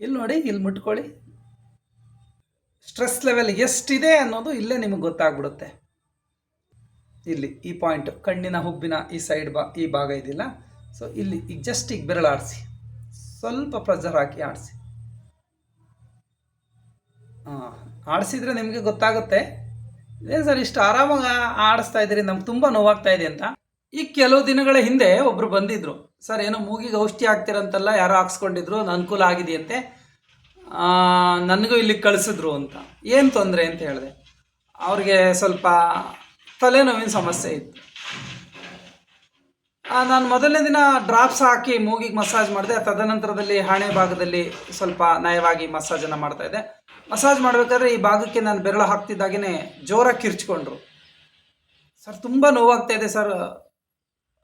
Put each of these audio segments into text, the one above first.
ಇಲ್ಲಿ ನೋಡಿ, ಇಲ್ಲಿ ಮುಟ್ಕೊಳ್ಳಿ. ಸ್ಟ್ರೆಸ್ ಲೆವೆಲ್ ಎಷ್ಟಿದೆ ಅನ್ನೋದು ಇಲ್ಲೇ ನಿಮಗೆ ಗೊತ್ತಾಗ್ಬಿಡುತ್ತೆ. ಇಲ್ಲಿ ಈ ಪಾಯಿಂಟ್ ಕಣ್ಣಿನ ಹುಬ್ಬಿನ ಈ ಸೈಡ್ ಈ ಭಾಗ ಇದೆಯಲ್ಲ, ಸೊ ಇಲ್ಲಿ ಈಗ ಜಸ್ಟ್ ಈಗ ಬೆರಳು ಆಡಿಸಿ, ಸ್ವಲ್ಪ ಪ್ರೆಷರ್ ಹಾಕಿ ಆಡಿಸಿ. ಆಡಿಸಿದ್ರೆ ನಿಮಗೆ ಗೊತ್ತಾಗುತ್ತೆ ಏನು ಸರ್ ಇಷ್ಟು ಆರಾಮಾಗಿ ಆಡಿಸ್ತಾ ಇದ್ದೀರಿ, ನಮ್ಗೆ ತುಂಬ ನೋವಾಗ್ತಾ ಇದೆ ಅಂತ. ಈ ಕೆಲವು ದಿನಗಳ ಹಿಂದೆ ಒಬ್ರು ಬಂದಿದ್ರು, ಸರ್ ಏನೋ ಮೂಗಿಗೆ ಔಷಧಿ ಹಾಕ್ತಿರಂತಲ್ಲ, ಯಾರೋ ಹಾಕ್ಸ್ಕೊಂಡಿದ್ರು, ಅನುಕೂಲ ಆಗಿದೆಯಂತೆ, ನನಗೂ ಇಲ್ಲಿಗೆ ಕಳಿಸಿದ್ರು ಅಂತ. ಏನು ತೊಂದರೆ ಅಂತ ಹೇಳಿದೆ. ಅವ್ರಿಗೆ ಸ್ವಲ್ಪ ತಲೆನೋವಿನ ಸಮಸ್ಯೆ ಇತ್ತು. ನಾನು ಮೊದಲನೇ ದಿನ ಡ್ರಾಪ್ಸ್ ಹಾಕಿ ಮೂಗಿಗೆ ಮಸಾಜ್ ಮಾಡಿದೆ. ತದನಂತರದಲ್ಲಿ ಹಣೆ ಭಾಗದಲ್ಲಿ ಸ್ವಲ್ಪ ನಯವಾಗಿ ಮಸಾಜನ್ನು ಮಾಡ್ತಾಯಿದ್ದೆ. ಮಸಾಜ್ ಮಾಡಬೇಕಾದ್ರೆ ಈ ಭಾಗಕ್ಕೆ ನಾನು ಬೆರಳು ಹಾಕ್ತಿದ್ದಾಗೇ ಜೋರಾಗಿ ಕಿರ್ಚ್ಕೊಂಡ್ರು. ಸರ್ ತುಂಬ ನೋವಾಗ್ತಾ ಇದೆ ಸರ್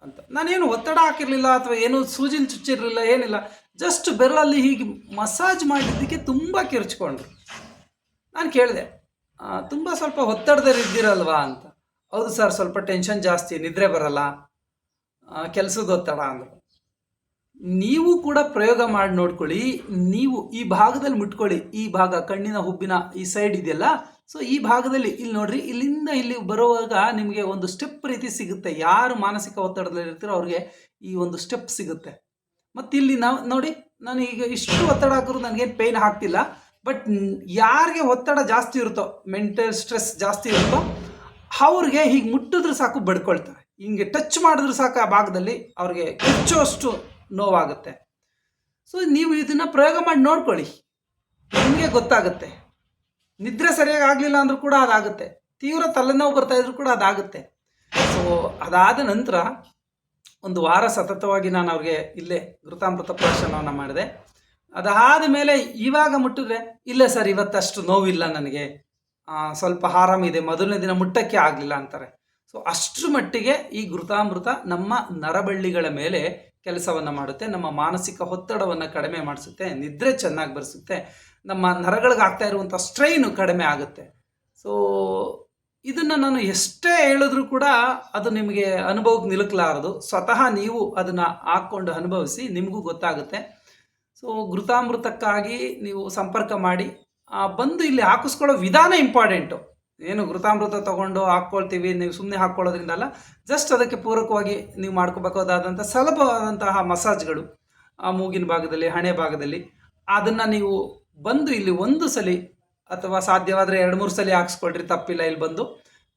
ಅಂತ. ನಾನೇನು ಒತ್ತಡ ಹಾಕಿರಲಿಲ್ಲ ಅಥವಾ ಏನು ಸೂಜಿನ ಚುಚ್ಚಿರಲಿಲ್ಲ, ಏನಿಲ್ಲ. ಜಸ್ಟ್ ಬೆರಳಲ್ಲಿ ಹೀಗೆ ಮಸಾಜ್ ಮಾಡಿದ್ದಕ್ಕೆ ತುಂಬ ಕಿರ್ಚ್ಕೊಂಡ್ರು. ನಾನು ಕೇಳಿದೆ, ತುಂಬ ಸ್ವಲ್ಪ ಒತ್ತಡದಲ್ಲಿ ಇದ್ದೀರಲ್ವಾ ಅಂತ. ಹೌದು ಸರ್, ಸ್ವಲ್ಪ ಟೆನ್ಷನ್ ಜಾಸ್ತಿ, ನಿದ್ರೆ ಬರಲ್ಲ, ಕೆಲಸದ ಒತ್ತಡ ಅಂದರು. ನೀವು ಕೂಡ ಪ್ರಯೋಗ ಮಾಡಿ ನೋಡ್ಕೊಳ್ಳಿ. ನೀವು ಈ ಭಾಗದಲ್ಲಿ ಮುಟ್ಕೊಳ್ಳಿ, ಈ ಭಾಗ ಕಣ್ಣಿನ ಹುಬ್ಬಿನ ಈ ಸೈಡ್ ಇದೆಯಲ್ಲ, ಸೊ ಈ ಭಾಗದಲ್ಲಿ ಇಲ್ಲಿ ನೋಡ್ರಿ, ಇಲ್ಲಿಂದ ಇಲ್ಲಿ ಬರುವಾಗ ನಿಮಗೆ ಒಂದು ಸ್ಟೆಪ್ ರೀತಿ ಸಿಗುತ್ತೆ. ಯಾರು ಮಾನಸಿಕ ಒತ್ತಡದಲ್ಲಿ ಇರ್ತೀರೋ ಅವ್ರಿಗೆ ಈ ಒಂದು ಸ್ಟೆಪ್ ಸಿಗುತ್ತೆ. ಮತ್ತು ಇಲ್ಲಿ ನಾವು ನೋಡಿ, ನಾನು ಈಗ ಇಷ್ಟು ಒತ್ತಡ ಹಾಕಿದ್ರು ನನಗೇನು ಪೇಯ್ನ್ ಆಗ್ತಿಲ್ಲ. ಬಟ್ ಯಾರಿಗೆ ಒತ್ತಡ ಜಾಸ್ತಿ ಇರುತ್ತೋ, ಮೆಂಟಲ್ ಸ್ಟ್ರೆಸ್ ಜಾಸ್ತಿ ಇರುತ್ತೋ, ಅವ್ರಿಗೆ ಹೀಗೆ ಮುಟ್ಟಿದ್ರೆ ಸಾಕು ಬಡ್ಕೊಳ್ತಾರೆ. ಹಿಂಗೆ ಟಚ್ ಮಾಡಿದ್ರೆ ಸಾಕು ಆ ಭಾಗದಲ್ಲಿ ಅವ್ರಿಗೆ ಹೆಚ್ಚುವಷ್ಟು ನೋವಾಗುತ್ತೆ. ಸೊ ನೀವು ಇದನ್ನು ಪ್ರಯೋಗ ಮಾಡಿ ನೋಡ್ಕೊಳ್ಳಿ, ನಿಮಗೆ ಗೊತ್ತಾಗುತ್ತೆ. ನಿದ್ರೆ ಸರಿಯಾಗಿ ಆಗಲಿಲ್ಲ ಅಂದರೂ ಕೂಡ ಅದಾಗುತ್ತೆ. ತೀವ್ರ ತಲೆನೋವು ಬರ್ತಾ ಇದ್ರೂ ಕೂಡ ಅದಾಗುತ್ತೆ. ಸೊ ಅದಾದ ನಂತರ ಒಂದು ವಾರ ಸತತವಾಗಿ ನಾನು ಅವ್ರಿಗೆ ಇಲ್ಲೇ ಘೃತಾಮೃತ ಪ್ರದರ್ಶನವನ್ನು ಮಾಡಿದೆ. ಅದಾದ ಮೇಲೆ ಇವಾಗ ಮುಟ್ಟಿದ್ರೆ, ಇಲ್ಲ ಸರ್ ಇವತ್ತಷ್ಟು ನೋವಿಲ್ಲ ನನಗೆ, ಸ್ವಲ್ಪ ಆರಾಮಿದೆ, ಮೊದಲನೇ ದಿನ ಮುಟ್ಟಕ್ಕೆ ಆಗಲಿಲ್ಲ ಅಂತಾರೆ. ಸೊ ಅಷ್ಟರ ಮಟ್ಟಿಗೆ ಈ ಘೃತಾಮೃತ ನಮ್ಮ ನರಬಳ್ಳಿಗಳ ಮೇಲೆ ಕೆಲಸವನ್ನು ಮಾಡುತ್ತೆ. ನಮ್ಮ ಮಾನಸಿಕ ಒತ್ತಡವನ್ನು ಕಡಿಮೆ ಮಾಡಿಸುತ್ತೆ, ನಿದ್ರೆ ಚೆನ್ನಾಗಿ ಬರೆಸುತ್ತೆ, ನಮ್ಮ ನರಗಳಿಗೆ ಆಗ್ತಾ ಇರುವಂಥ ಸ್ಟ್ರೈನು ಕಡಿಮೆ ಆಗುತ್ತೆ. ಸೊ ಇದನ್ನು ನಾನು ಎಷ್ಟೇ ಹೇಳಿದ್ರೂ ಕೂಡ ಅದು ನಿಮಗೆ ಅನುಭವಕ್ಕೆ ನಿಲುಕಲಾರದು. ಸ್ವತಃ ನೀವು ಅದನ್ನು ಹಾಕ್ಕೊಂಡು ಅನುಭವಿಸಿ, ನಿಮಗೂ ಗೊತ್ತಾಗುತ್ತೆ. ಸೊ ಘೃತಾಮೃತಕ್ಕಾಗಿ ನೀವು ಸಂಪರ್ಕ ಮಾಡಿ ಬಂದು ಇಲ್ಲಿ ಹಾಕಿಸ್ಕೊಳ್ಳೋ ವಿಧಾನ ಇಂಪಾರ್ಟೆಂಟು. ಏನು ಘೃತಾಮೃತ ತೊಗೊಂಡು ಹಾಕ್ಕೊಳ್ತೀವಿ, ನೀವು ಸುಮ್ಮನೆ ಹಾಕ್ಕೊಳ್ಳೋದ್ರಿಂದ ಅಲ್ಲ, ಜಸ್ಟ್ ಅದಕ್ಕೆ ಪೂರಕವಾಗಿ ನೀವು ಮಾಡ್ಕೋಬೇಕಾದಂಥ ಸುಲಭವಾದಂತಹ ಮಸಾಜ್ಗಳು ಆ ಮೂಗಿನ ಭಾಗದಲ್ಲಿ, ಹಣೆ ಭಾಗದಲ್ಲಿ, ಅದನ್ನು ನೀವು ಬಂದು ಇಲ್ಲಿ ಒಂದು ಸಲ ಅಥವಾ ಸಾಧ್ಯವಾದರೆ 2-3 ಸಲ ಹಾಕ್ಸ್ಕೊಳ್ರಿ, ತಪ್ಪಿಲ್ಲ. ಇಲ್ಲಿ ಬಂದು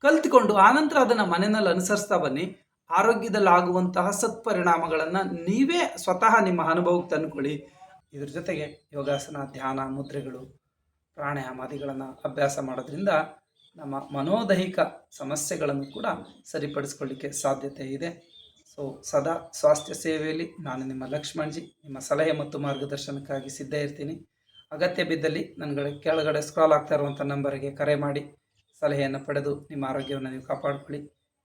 ಕಲ್ತ್ಕೊಂಡು ಆನಂತರ ಅದನ್ನು ಮನೆಯಲ್ಲಿ ಅನುಸರಿಸ್ತಾ ಬನ್ನಿ. ಆರೋಗ್ಯದಲ್ಲಿ ಆಗುವಂತಹ ಸತ್ಪರಿಣಾಮಗಳನ್ನು ನೀವೇ ಸ್ವತಃ ನಿಮ್ಮ ಅನುಭವಕ್ಕೆ ತಂದುಕೊಳ್ಳಿ. ಇದ್ರ ಜೊತೆಗೆ ಯೋಗಾಸನ, ಧ್ಯಾನ, ಮುದ್ರೆಗಳು, ಪ್ರಾಣಾಯಾಮಾದಿಗಳನ್ನು ಅಭ್ಯಾಸ ಮಾಡೋದ್ರಿಂದ ನಮ್ಮ ಮನೋದೈಹಿಕ ಸಮಸ್ಯೆಗಳನ್ನು ಕೂಡ ಸರಿಪಡಿಸ್ಕೊಳ್ಳಿಕ್ಕೆ ಸಾಧ್ಯತೆ ಇದೆ. ಸೊ ಸದಾ ಸ್ವಾಸ್ಥ್ಯ ಸೇವೆಯಲ್ಲಿ ನಾನು ನಿಮ್ಮ ಲಕ್ಷ್ಮಣ್ಜಿ, ನಿಮ್ಮ ಸಲಹೆ ಮತ್ತು ಮಾರ್ಗದರ್ಶನಕ್ಕಾಗಿ ಸಿದ್ಧ ಇರ್ತೀನಿ. ಅಗತ್ಯ ಬಿದ್ದಲ್ಲಿ ನನಗೆ ಕೆಳಗಡೆ ಸ್ಕ್ರಾಲ್ ಆಗ್ತಾ ಇರುವಂಥ ನಂಬರಿಗೆ ಕರೆ ಮಾಡಿ ಸಲಹೆಯನ್ನು ಪಡೆದು ನಿಮ್ಮ ಆರೋಗ್ಯವನ್ನು ನೀವು ಕಾಪಾಡಿಕೊಳ್ಳಿ.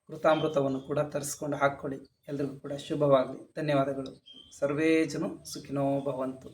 ಘೃತಾಮೃತವನ್ನು ಕೂಡ ತರಿಸ್ಕೊಂಡು ಹಾಕ್ಕೊಳ್ಳಿ. ಎಲ್ರಿಗೂ ಕೂಡ ಶುಭವಾಗಲಿ. ಧನ್ಯವಾದಗಳು. ಸರ್ವೇ ಜನ ಸುಖಿನೋ ಭವಂತು.